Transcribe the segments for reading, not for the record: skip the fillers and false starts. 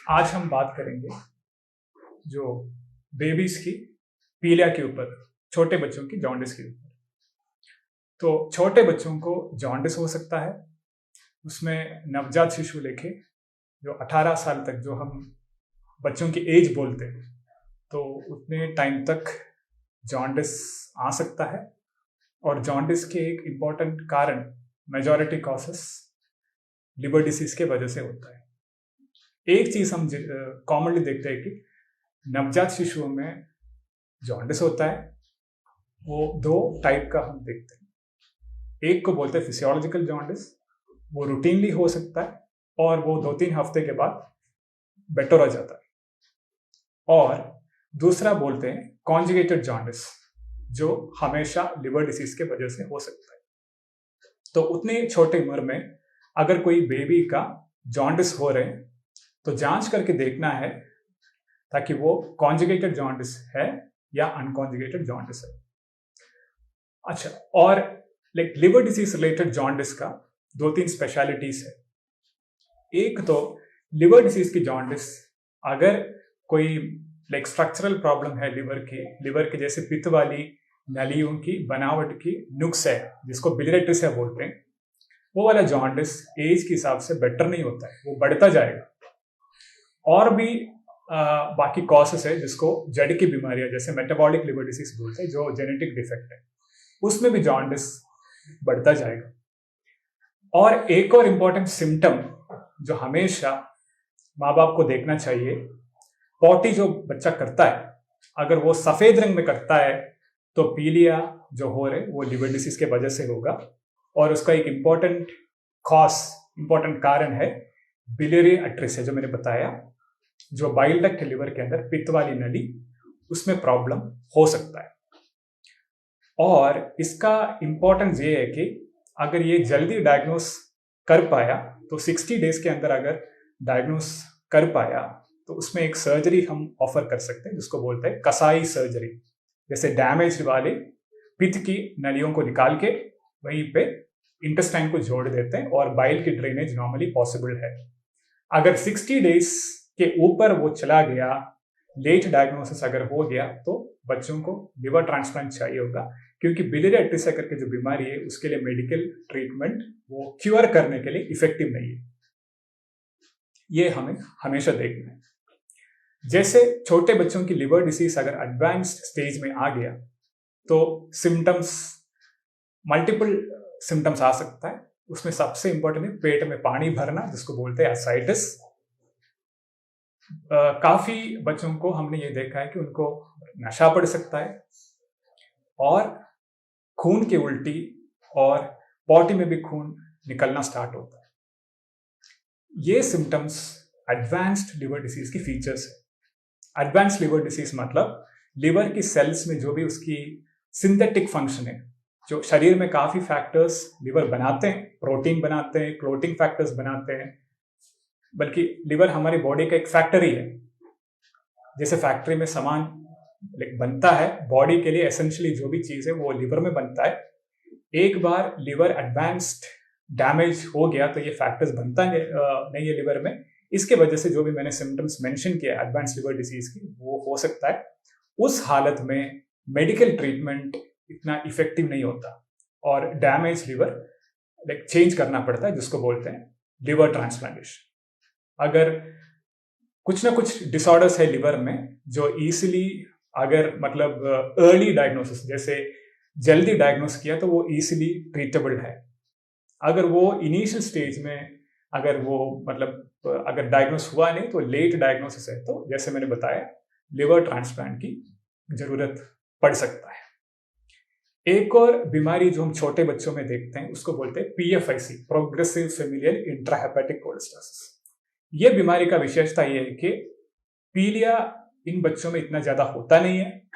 आज हम बात करेंगे जो बेबीज की पीलिया के ऊपर, छोटे बच्चों की जॉन्डिस के ऊपर। तो छोटे बच्चों को जॉन्डिस हो सकता है, उसमें नवजात शिशु लेके जो 18 साल तक जो हम बच्चों की एज बोलते हैं, तो उतने टाइम तक जॉन्डिस आ सकता है। और जॉन्डिस के एक इम्पॉर्टेंट कारण, मेजॉरिटी कॉसेस लिवर डिसीज के वजह से होता है। एक चीज हम कॉमनली देखते हैं कि नवजात शिशुओं में जॉन्डिस होता है, वो दो टाइप का हम देखते हैं। एक को बोलते हैं फिजियोलॉजिकल जॉन्डिस, वो रूटीनली हो सकता है और वो 2-3 हफ्ते के बाद बेटर हो जाता है। और दूसरा बोलते हैं कॉन्जुगेटेड जॉन्डिस, जो हमेशा लिवर डिसीज के वजह से हो सकता है। तो उतने छोटे उम्र में अगर कोई बेबी का जॉन्डिस हो रहे हैं तो जांच करके देखना है ताकि वो कॉन्जुगेटेड जॉन्डिस है या अनकॉन्जुगेटेड जॉन्डिस है। अच्छा, और लिवर डिसीज रिलेटेड जॉन्डिस का 2-3 स्पेशलिटीज है। एक तो लिवर डिसीज की जॉन्डिस, अगर कोई स्ट्रक्चरल प्रॉब्लम है लिवर के जैसे पित्त वाली नलियों की बनावट की नुक्स है, जिसको बिलियरी अट्रेसिया बोलते हैं, वो वाला जॉन्डिस एज के हिसाब से बेटर नहीं होता है, वो बढ़ता जाएगा। और भी बाकी कॉसेस है जिसको जड़ की बीमारियां जैसे मेटाबॉलिक लिवर डिसीज बोलते हैं, जो जेनेटिक डिफेक्ट है, उसमें भी जॉन्डिस बढ़ता जाएगा। और एक और इम्पॉर्टेंट सिम्टम जो हमेशा माँ बाप को देखना चाहिए, पॉटी जो बच्चा करता है, अगर वो सफेद रंग में करता है तो पीलिया जो हो रहे वो लिवर डिसीज के वजह से होगा। और उसका एक इम्पॉर्टेंट कारण है बिलियरी अट्रेसिया, जो मैंने बताया, जो बाइल डक्ट लिवर के अंदर पित्त वाली नली, उसमें प्रॉब्लम हो सकता है। और इसका इंपॉर्टेंस ये है कि अगर ये जल्दी डायग्नोस कर पाया तो 60 डेज के अंदर अगर डायग्नोस कर पाया तो उसमें एक सर्जरी हम ऑफर कर सकते हैं जिसको बोलते हैं कसाई सर्जरी। जैसे डैमेज वाले पित्त की नलियों को निकाल के वहीं पे इंटेस्टाइन को जोड़ देते हैं और बाइल की ड्रेनेज नॉर्मली पॉसिबल है। अगर 60 डेज के ऊपर वो चला गया, लेट डायग्नोसिस अगर हो गया, तो बच्चों को लिवर ट्रांसप्लांट चाहिए होगा, क्योंकि बिलियरी अट्रेसिया करके जो बीमारी है उसके लिए मेडिकल ट्रीटमेंट वो क्योर करने के लिए इफेक्टिव नहीं है। ये हमें हमेशा देखना है। जैसे छोटे बच्चों की लिवर डिसीज अगर एडवांस्ड स्टेज में आ गया तो सिम्टम्स, मल्टीपल सिम्टम्स आ सकता है। उसमें सबसे इंपॉर्टेंट है पेट में पानी भरना, जिसको बोलते हैं एसाइटिस। काफी बच्चों को हमने ये देखा है कि उनको नशा पड़ सकता है, और खून की उल्टी और पॉटी में भी खून निकलना स्टार्ट होता है। ये सिम्टम्स एडवांस्ड लिवर डिसीज की फीचर्स है। एडवांस्ड लिवर डिसीज मतलब लिवर की सेल्स में जो भी उसकी सिंथेटिक फंक्शन है, जो शरीर में काफी फैक्टर्स लिवर बनाते हैं, प्रोटीन बनाते हैं, क्लोटिंग फैक्टर्स बनाते हैं, बल्कि लिवर हमारी बॉडी का एक फैक्ट्री है। जैसे फैक्ट्री में सामान बनता है, बॉडी के लिए एसेंशियली जो भी चीज है वो लिवर में बनता है। एक बार लिवर एडवांस्ड डैमेज हो गया तो ये फैक्टर्स बनता नहीं है लिवर में। इसके वजह से जो भी मैंने सिम्टम्स मेंशन किया एडवांस लिवर डिसीज की, वो हो सकता है। उस हालत में मेडिकल ट्रीटमेंट इतना इफेक्टिव नहीं होता और डैमेज लिवर चेंज करना पड़ता है, जिसको बोलते हैं लिवर ट्रांसप्लांटेशन। अगर कुछ ना कुछ डिसऑर्डर्स है लिवर में जो इजीली, अगर अर्ली डायग्नोसिस, जैसे जल्दी डायग्नोस किया तो वो इजीली ट्रीटेबल है। अगर वो इनिशियल स्टेज में अगर डायग्नोस हुआ नहीं तो लेट डायग्नोसिस है, तो जैसे मैंने बताया लिवर ट्रांसप्लांट की जरूरत पड़ सकता है। एक और बीमारी जो हम छोटे बच्चों में देखते हैं उसको बोलते हैं PFIC, प्रोग्रेसिव फेमिलियल इंट्राहेपेटिक कोलेस्टासिस। ये बीमारी का विशेषता ये है कि पीलिया इन बच्चों में इतना ज्यादा होता नहीं है।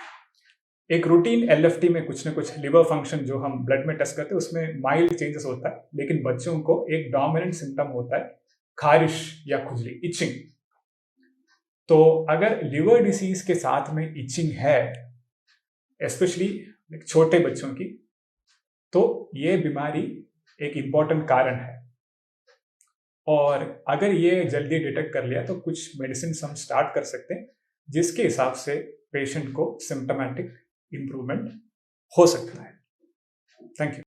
एक रूटीन LFT में कुछ ना कुछ लिवर फंक्शन जो हम ब्लड में टेस्ट करते हैं उसमें माइल्ड चेंजेस होता है, लेकिन बच्चों को एक डोमिनेंट सिम्टम होता है खारिश या खुजली, इचिंग। तो अगर लिवर डिसीज के साथ में इचिंग है, स्पेशली छोटे बच्चों की, तो ये बीमारी एक इंपॉर्टेंट कारण है। और अगर ये जल्दी डिटेक्ट कर लिया तो कुछ मेडिसिन हम स्टार्ट कर सकते हैं जिसके हिसाब से पेशेंट को सिम्टोमेटिक इम्प्रूवमेंट हो सकता है। Thank you.